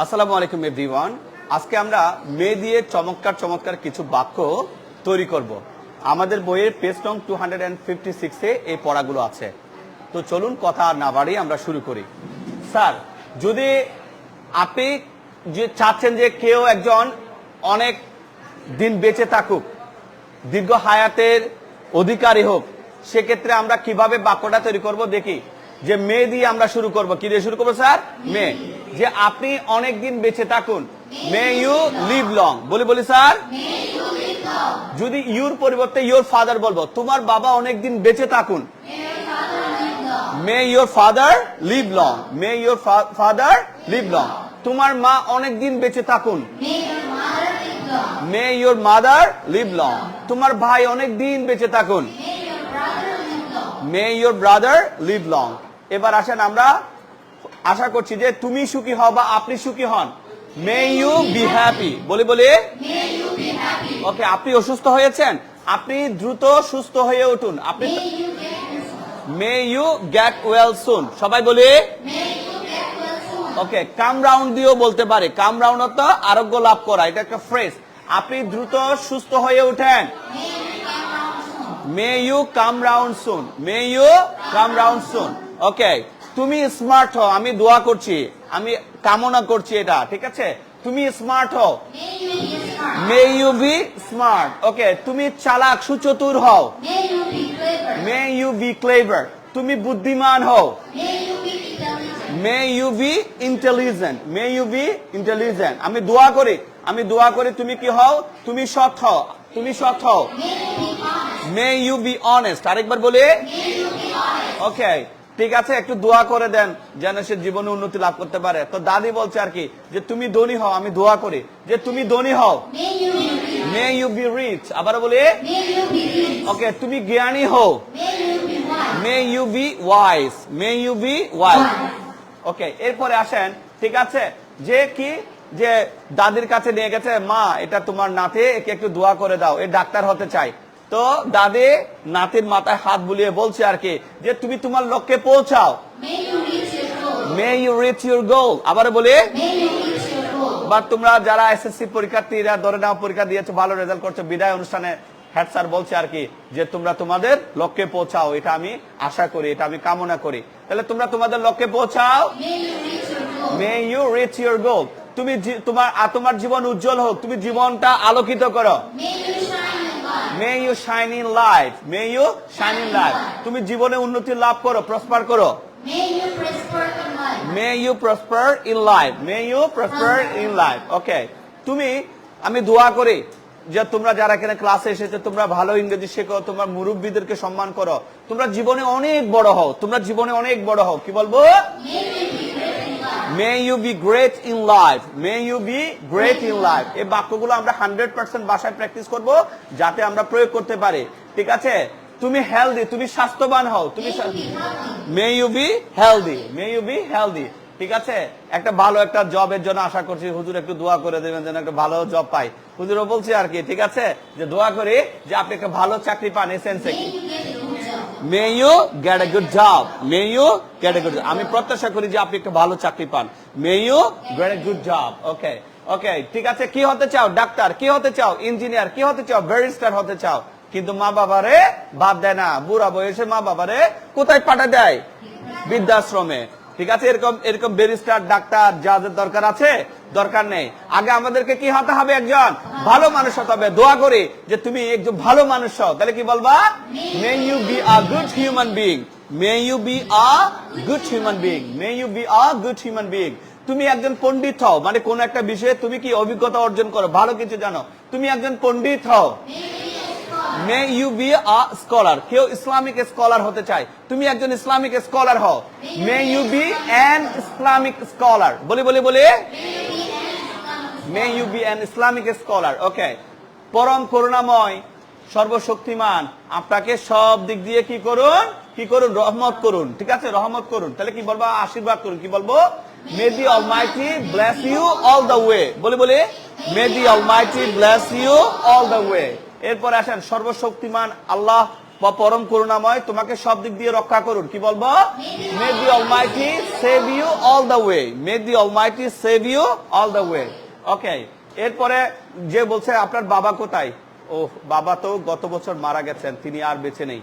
আসসালামু আলাইকুম এভরিওয়ান। আজকে আমরা মে দিয়ে চমৎকার চমৎকার কিছু বাক্য তৈরি করব। আমাদের বইয়ের পেজ নং 256-এ এই পড়াগুলো আছে। তো চলুন কথা না বাড়িয়ে আমরা শুরু করি। স্যার, যদি আপনি যে চাচ্ছেন যে কেউ একজন অনেক দিন বেঁচে থাকুক, দীর্ঘ হায়াতের অধিকারী হোক, সেক্ষেত্রে আমরা কিভাবে বাক্যটা তৈরি করব দেখি। যে মে দিয়ে আমরা শুরু করব। কি দিয়ে শুরু করবো স্যার? মে। যে আপনি অনেক দিন বেঁচে থাকুন, মে ইউ লিভ লং। বলি স্যার। যদি ইউর পরিবর্তে ইউর ফাদার বলবো, তোমার বাবা অনেক দিন বেঁচে থাকুন, মে your father live long. May your father live long. তোমার মা অনেক দিন বেঁচে থাকুন, মে ইউর মাদার লিভ লং। তোমার ভাই অনেক দিন বেঁচে থাকুন, মে ইউর ব্রাদার লিভ লং। এবার আসেন, আমরা আশা করছি যে তুমি সুখী হও বা আপনি সুখী হন, মে ইউ বি হ্যাপি। বলি ওকে। আপনি অসুস্থ হয়েছেন, আপনি দ্রুত সুস্থ হয়ে উঠুন, আপনি may you get well soon. সবাই বলি ওকে। কাম রাউন্ড দিয়েও বলতে পারে। কাম রাউন্ড অর্থ আরোগ্য লাভ করা, এটা একটা ফ্রেজ। আপনি দ্রুত সুস্থ হয়ে উঠেন, may you come round soon. May you come round soon. Okay. তুমি স্মার্ট হও, আমি দোয়া করছি, আমি কামনা করছি এটা, ঠিক আছে? তুমি স্মার্ট হও, মে ইউ বি স্মার্ট। ওকে। তুমি চালাক সুচতুর হও, মে ইউ বি ক্লেভার। তুমি বুদ্ধিমান হও, may you be intelligent. May you be intelligent. আমি দোয়া করি তুমি কি হও? তুমি সৎ হও, তুমি সৎ হও, মে ইউ বি অনেস্ট। আরেকবার বলি ওকে। ঠিক আছে, একটু দোয়া করে দেন যেন সে জীবনে উন্নতি লাভ করতে পারে। তো দাদি বলছে আর কি, যে তুমি ধনী হও, আমি দোয়া করি যে তুমি ধনী হও, মে ইউ বি রিচ। আবার বলি ওকে। তুমি জ্ঞানী হও, may you be wise. May you be wise. Okay. এরপরে আসেন, ঠিক আছে, যে কি যে দাদির কাছে নিয়ে গেছে, মা এটা তোমার নাতি, একে একটু দোয়া করে দাও, এ ডাক্তার হতে চাই। তো দাদি নাতির মাথায় হাত বুলিয়ে বলছে আর কি, যে তুমি তোমার লক্ষ্যে পৌঁছাও, may you reach your goal. আবার বলি বা তোমরা যারা এসএসসি পরীক্ষার্থীরা ধরে নাও পরীক্ষা দিয়েছো, ভালো রেজাল্ট করছো, বিদায় অনুষ্ঠানে হেড স্যার বলছে আর কি, যে তোমরা তোমাদের লক্ষ্যে পৌঁছাও, এটা আমি আশা করি, এটা আমি কামনা করি। তাহলে তোমরা তোমাদের লক্ষ্যে পৌঁছাও, may you reach your goal. তুমি তোমার জীবন উজ্জ্বল হোক, তুমি জীবনটা আলোকিত করো, may you shine in life. May you shine in life. তুমি জীবনে উন্নতি লাভ করো, প্রসপার করো, may you prosper in life. May you prosper in life. Okay. আমি দোয়া করি যে তোমরা যারা এখানে ক্লাসে এসেছো, তোমরা ভালো ইংরেজি শেখো, তোমার মুরব্বীদেরকে সম্মান করো, তোমরা জীবনে অনেক বড় হও, তোমরা জীবনে অনেক বড় হও। কি বলবো? May you be great in life. May you be great in life. এই বাক্যগুলো আমরা 100% বাসায় প্র্যাকটিস করব, যাতে আমরা প্রয়োগ করতে পারি, ঠিক আছে? তুমি হেলদি, তুমি স্বাস্থ্যবান হও, তুমি may you be healthy. May you be healthy. ঠিক আছে? একটা ভালো একটা জবের জন্য আশা করছি, হুজুর একটু দোয়া করে দেবেন যেন একটা ভালো জব পাই। হুজুরও বলছে আর কি, ঠিক আছে, যে দোয়া করি যে আপনি একটা ভালো চাকরি পান। এসেন্সে কি? May you get a good job. May you get a good job. আমি প্রত্যাশা করি যে আপনি একটা ভালো চাকরি পান, may you get a good job. Okay okay. ঠিক আছে। কি হতে চাও? ডাক্তার। কি হতে চাও? ইঞ্জিনিয়ার। কি হতে চাও? ব্যারিস্টার হতে চাও। কিন্তু মা বাবারে বাদ দেয় না, বুড়া বয়সে মা বাবারে কোথায় পাঠা দেয়? বৃদ্ধাশ্রমে। ঠিক আছে? এরকম ব্যারিস্টার ডাক্তার যাদের দরকার আছে, দরকার নেই। আগে আমাদেরকে কি হতে হবে? একজন ভালো মানুষ হতে হবে। দোয়া করি যে তুমি একজন ভালো মানুষ হও। তাহলে কি বলবা? May you be a good human being. May you be a good human being. May you be a good human being. তুমি একজন পণ্ডিত হও, মানে কোন একটা বিষয়ে তুমি কি অভিজ্ঞতা অর্জন করো, ভালো কিছু জানো, তুমি একজন পণ্ডিত হও, may you be a scholar. কেউ ইসলামিক স্কলার হতে চায়, তুমি একজন ইসলামিক স্কলার হও, may you be an Islamic scholar. বলি may you be an Islamic scholar. Okay. পরম করুণাময় সর্বশক্তিমান আপনাকে সব দিক দিয়ে কি করুন? রহমত করুন। ঠিক আছে? রহমত করুন। তাহলে কি বলবো? আশীর্বাদ করুন। কি বলবো? May the almighty bless you all the way. বলি may the almighty bless you all the way. এরপরে আসেন, সর্বশক্তিমান আল্লাহ পরম করুণাময় তোমাকে সব দিক দিয়ে রক্ষা করুন। কি বলবো? May the almighty save you all the way. May the almighty save you all the way. Okay, এরপরে যে বলছে আপনার বাবা কোথায়? ও, বাবা তো গত বছর মারা গেছেন, তিনি আর বেঁচে নেই।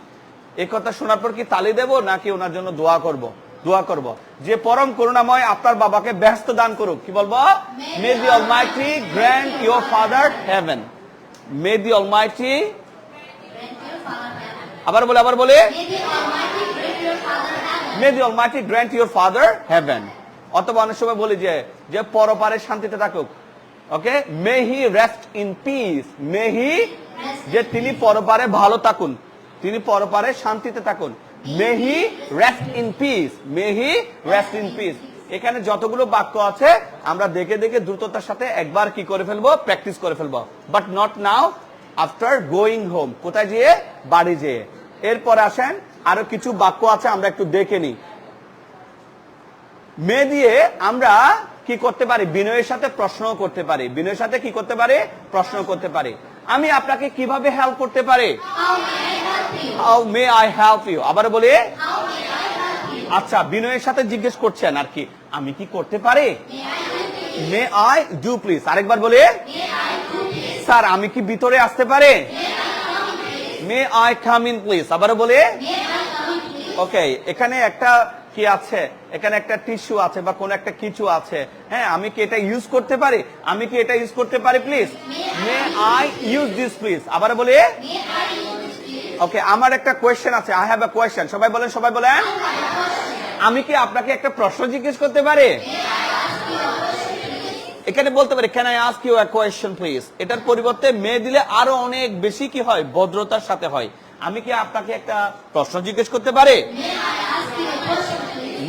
এই কথা শোনার পর কি তালি দেব নাকি ওনার জন্য দোয়া করব? দোয়া করব যে পরম করুণাময় আপনার বাবাকে ব্যস্ত দান করুক। কি বলবো? May the almighty grant your father heaven. May the almighty, আবার বলে may the almighty grant your father heaven. অথবা অনেক সময় বলি যে পরপারে শান্তিতে থাকুক। Okay, may he rest in peace. May he, যে তিনি পরপারে ভালো থাকুন, তিনি পরপারে শান্তিতে থাকুন। May he rest in peace. May he rest in peace. এখানে যতগুলো বাক্য আছে আমরা দেখে দেখে দ্রুততার সাথে একবার কি করে ফেলবো? প্র্যাকটিস করে ফেলবো। But not now, after going home. কোথায় যেয়ে? বাড়ি যেয়ে। এরপরে আসেন আরো কিছু বাক্য আছে, আমরা একটু দেখে নিই। মে দিয়ে আমরা কি করতে পারি? বিনয়ের সাথে প্রশ্ন করতে পারি। বিনয়ের সাথে কি করতে পারি? প্রশ্ন করতে পারি। আমি আপনাকে কিভাবে হেল্প করতে পারি? How may I help you. আবার বলি, আচ্ছা, বিনয়ের সাথে জিজ্ঞেস করছেন আর কি, আমি কি করতে পারি? May I do please. আরেকবার বলে, স্যার আমি কি ভিতরে আসতে পারি? May I come in please. আবার বলে, ওকে, এখানে একটা কি আছে? এখানে একটা টিস্যু আছে বা কোন একটা কিছু আছে। হ্যাঁ, আমি কি এটা ইউজ করতে পারি? আমি কি এটা ইউজ করতে পারি please? May I use this please. আবার বলে, ওকে, আমার একটা কোয়েশ্চেন আছে। I have a question. সবাই বলেন, সবাই বলেন। আমি কি আপনাকে একটা প্রশ্ন জিজ্ঞেস করতে পারি? এখানে বলতে পারি can I ask you a question please. এটার পরিবর্তে মে দিলে আরো অনেক বেশি কি হয়? ভদ্রতার সাথে হয়। আমি কি আপনাকে একটা প্রশ্ন জিজ্ঞেস করতে পারি?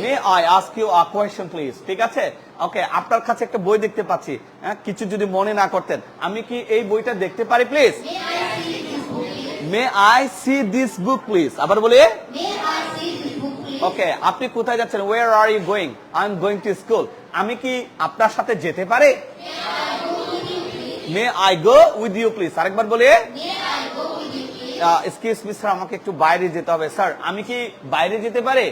May I ask you a question please. ঠিক আছে, ওকে। আপনার কাছে একটা বই দেখতে পাচ্ছি, হ্যাঁ, কিছু যদি মনে না করতেন, আমি কি এই বইটা দেখতে পারি please? May I see this book please. আবার বলি, ওকে, আপনি কোথায় যাচ্ছেন? Where are you going? I am going to school. আমি কি আপনার সাথে যেতে পারি? May I go with you please. আরেকবার বলি, এক্সকিউজ মি স্যার, আমাকে একটু বাইরে যেতে হবে। স্যার আমি কি বাইরে যেতে পারি?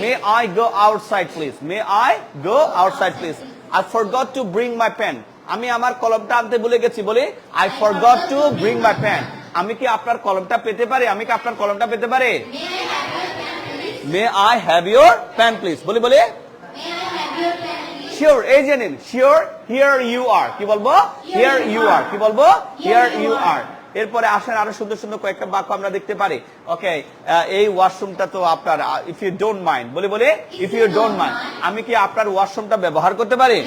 May I go outside please. May I go outside please. I forgot to bring my pen. আমি আমার কলমটা আনতে ভুলে গেছি। বলি, I forgot to bring my pen. আমি কি আপনার কলমটা পেতে পারি? আমি কি আপনার কলমটা পেতে পারি? May I have your pen please. বলি, শিওর, এই যে নিন, শিওর, হিয়ার ইউ আর। কি বলবো? Here you are. কি বলবো? Here you are. এরপরে আসেন আরো সুন্দর সুন্দর কয়েকটা বাক্য আমরা দেখতে পারি। ওকে, এই ওয়াশরুমটা তো আপনার, ইফ ইউ ডোন্ট মাইন্ড। বলি, ইফ ইউ ডোন্ট মাইন্ড। আমি কি আপনার ওয়াশরুমটা ব্যবহার করতে পারি?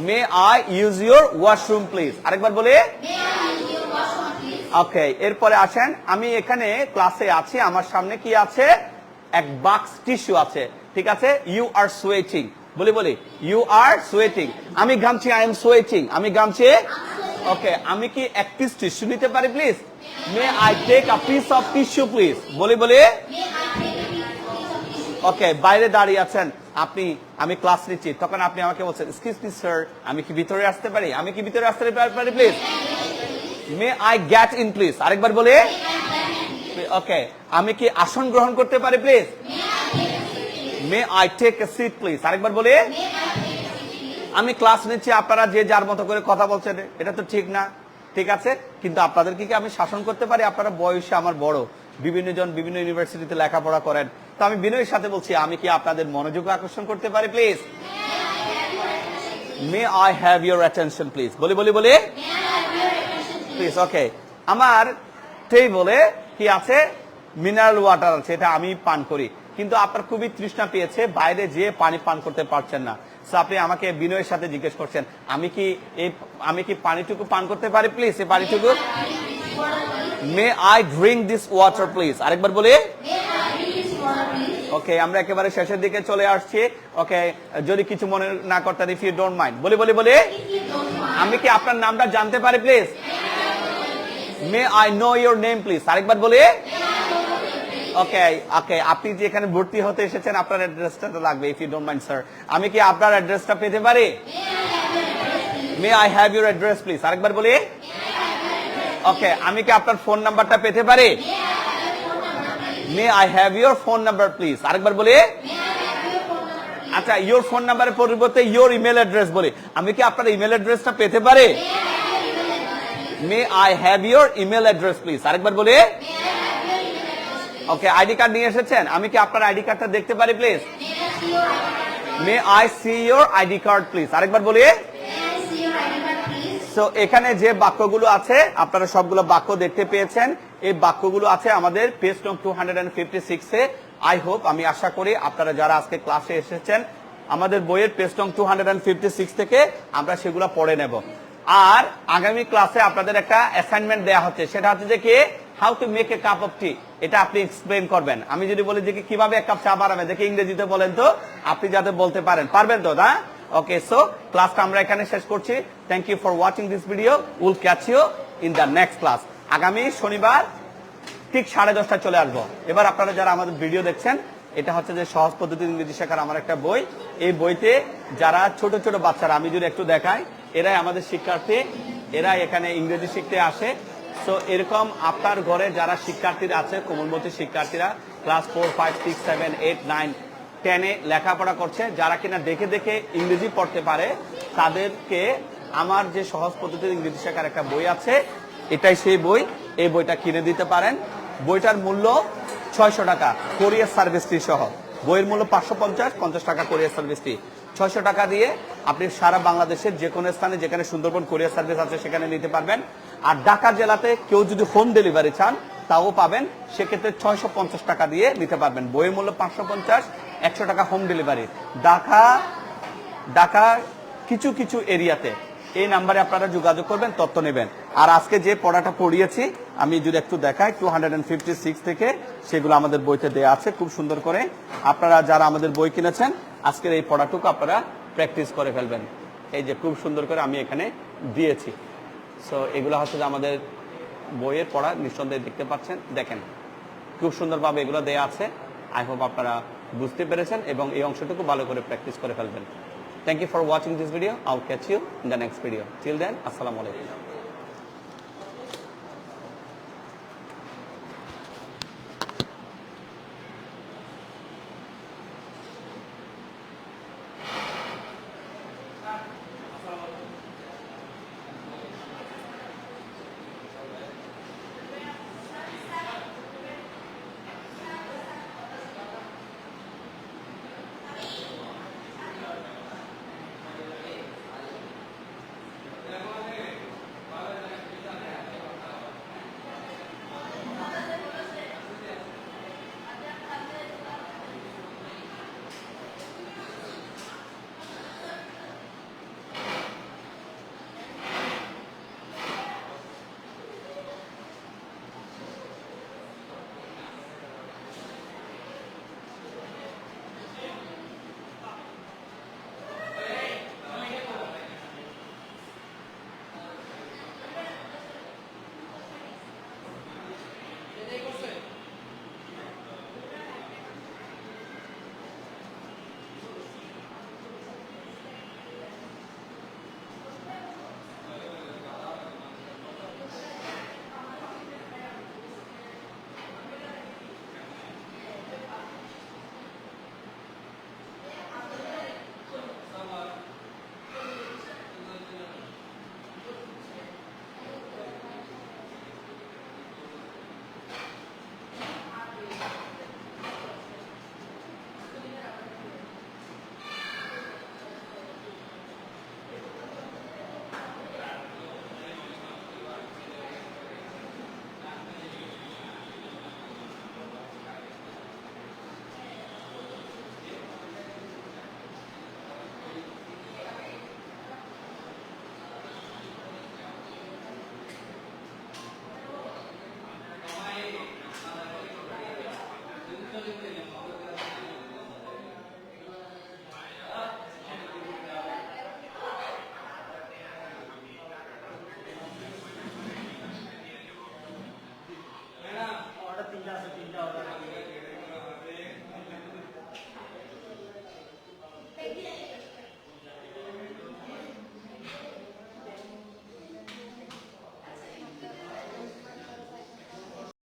May I use your washroom please. আরেকবার বলি, ওকে। এরপরে আসেন, আমি এখানে ক্লাসে আছি, আমার সামনে কি আছে? এক বাক্স টিস্যু আছে। ঠিক আছে, ইউ আর সোয়েটিং। বলি, ইউ আর সোয়েটিং। আমি ঘামছি, আই এম সোয়েটিং। আমি ঘামছি। ওকে, আমি কি এক পিস টিস্যু নিতে পারি please? May I take a piece of tissue please. বলি, ওকে, বাইরে দাঁড়িয়ে আছেন আপনি, আমি ক্লাস নিচ্ছি, তখন আপনি আমাকে বলছেন এক্সকিউজ মি স্যার, আমি কি ভিতরে আসতে পারি? আমি কি ভিতরে আসতে পারি please? May I get in please. আরেকবার বলে, ওকে, আমি কি আসন গ্রহণ করতে পারি please? May I take a seat please. আরেকবার বলে, আমি ক্লাস নিচ্ছি, আপনারা যে যার মতো করে কথা বলছেন, এটা তো ঠিক না। ঠিক আছে, কিন্তু আপনাদের কি আমি শাসন করতে পারি? আপনারা বয়সে আমার বড়, বিভিন্ন জন বিভিন্ন ইউনিভার্সিটিতে লেখাপড়া করেন, তো আমি বিনয়ের সাথে বলছি, আমি কি আপনাদের মনোযোগ আকর্ষণ করতে পারি please? May I have your attention please. বলি, প্লিজ। ওকে, আমার টেবিলে কি আছে? মিনারেল ওয়াটার আছে, এটা আমি পান করি, কিন্তু আপনার খুবই তৃষ্ণা পেয়েছে, বাইরে যেয়ে পানি পান করতে পারছেন না। আপনি আমাকে বিনয়ের সাথে জিজ্ঞেস করছেন, আমি কি পানিটুকু পান করতে পারি প্লিজ? এই পানিটুকু। May I drink this water please. আরেকবার বলি, ওকে, আমরা একেবারে শেষের দিকে চলে আসছি। ওকে, যদি কিছু মনে না করতেন, ইফ ইউ ডোন্ট মাইন্ড। বলি, আমি কি আপনার নামটা জানতে পারি please? May I know your name please. আরেকবার বলি, ওকে, আপনি যে এখানে ভর্তি হতে এসেছেন, আপনার অ্যাড্রেসটা তো লাগবে, if you don't mind sir. আমি কি আপনার অ্যাড্রেসটা পেতে পারি? May I have your address please. আরেকবার বলি, ওকে, আমি কি আপনার ফোন নাম্বারটা পেতে পারি? May I have your phone number please. আরেকবার বলি। আচ্ছা, ইউর ফোন নাম্বারের পরিবর্তে ইউর ইমেল অ্যাড্রেস বলি। আমি কি আপনার ইমেল অ্যাড্রেসটা পেতে পারি? May I have your email address please. আরেকবার বলি। ওকে, আইডি কার্ড নিয়ে এসেছেন? আমি কি আপনার আইডি কার্ডটা দেখতে পারি please? May I see your ID card please. আরেকবার বলি। সো এখানে যে বাক্যগুলো আছে আপনারা সবগুলো বাক্য দেখতে পেয়েছেন। এই বাক্যগুলো আছে আমাদের পেজ নং 256 এ। আই হোপ, আমি আশা করি আপনারা যারা আজকে ক্লাসে এসেছেন আমাদের বইয়ের পেজ নং 256 থেকে আমরা সেগুলো পড়ে নেব। আর আগামী ক্লাসে আপনাদের একটা অ্যাসাইনমেন্ট দেওয়া হচ্ছে, সেটা হচ্ছে যে কি how to make a cup of tea. এটা আপনি এক্সপ্লেন করবেন। আমি যদি বলি যে কিভাবে এক কাপ চা বানাবেন, দেখে ইংরেজিতে বলেন তো, আপনি যাতে বলতে পারেন, পারবেন তো? না? ওকে, সো ক্লাসটা আমরা এখানে শেষ করছি। Thank you for watching this video. Will catch you in the next class. আগামী শনিবার ঠিক 10:30 চলে আসবো। এবার আপনারা যারা আমাদের ভিডিও দেখছেন, এটা হচ্ছে যে সহজ পদ্ধতি ইংরেজি শেখার আমার একটা বই। এই বইতে যারা ছোট ছোট বাচ্চারা, আমি যদি একটু দেখাই, এরাই আমাদের শিক্ষার্থী, এরাই এখানে ইংরেজি শিখতে আসে। সো এরকম আপনার ঘরে যারা শিক্ষার্থীরা আছে, কোমলমতি শিক্ষার্থীরা ক্লাস 4, 5, 6, 7, 8, 9, 10-এ লেখাপড়া করছে, যারা কিনা দেখে দেখে ইংরেজি পড়তে পারে, তাদেরকে আমার যে সহজ পদ্ধতির ইংরেজি শেখার একটা বই আছে, এটাই সেই বই। এই বইটা কিনে দিতে পারেন। বইটার মূল্য 600 টাকা, কোরিয়ার সার্ভিস ফি সহ। বইয়ের মূল্য 550 টাকা কোরিয়ার সার্ভিস ফি। 600 টাকা দিয়ে আপনি সারা বাংলাদেশের যে কোনো স্থানে, যেখানে সুন্দরবন কোরিয়ার সার্ভিস আছে, সেখানে নিতে পারবেন। আর ঢাকা জেলাতে কেউ যদি হোম ডেলিভারি চান তাও পাবেন, সেক্ষেত্রে 650 টাকা দিয়ে নিতে পারবেন। বইয়ের মূল্য 550, 100 টাকা হোম ডেলিভারি। ঢাকা কিছু কিছু এরিয়াতে এই নাম্বারে আপনারা যোগাযোগ করবেন, তথ্য নেবেন। আর আজকে যে পড়াটা পড়িয়েছি আমি যদি একটু দেখাই 256 থেকে, সেগুলো আমাদের বইতে দেয়া আছে খুব সুন্দর করে। আপনারা যারা আমাদের বই কিনেছেন, আজকের এই পড়াটুকু আপনারা প্র্যাকটিস করে ফেলবেন। এই যে খুব সুন্দর করে আমি এখানে দিয়েছি। সো এগুলো হচ্ছে যে আমাদের বইয়ের পড়া, নিঃসন্দেহে দেখতে পাচ্ছেন, দেখেন খুব সুন্দরভাবে এগুলো দেয়া আছে। আই হোপ আপনারা বুঝতে পেরেছেন এবং এই অংশটুকু ভালো করে প্র্যাকটিস করে ফেলবেন। Thank you for watching this video. I'll catch you in the next video. Till then, Assalamu alaikum. तीन चार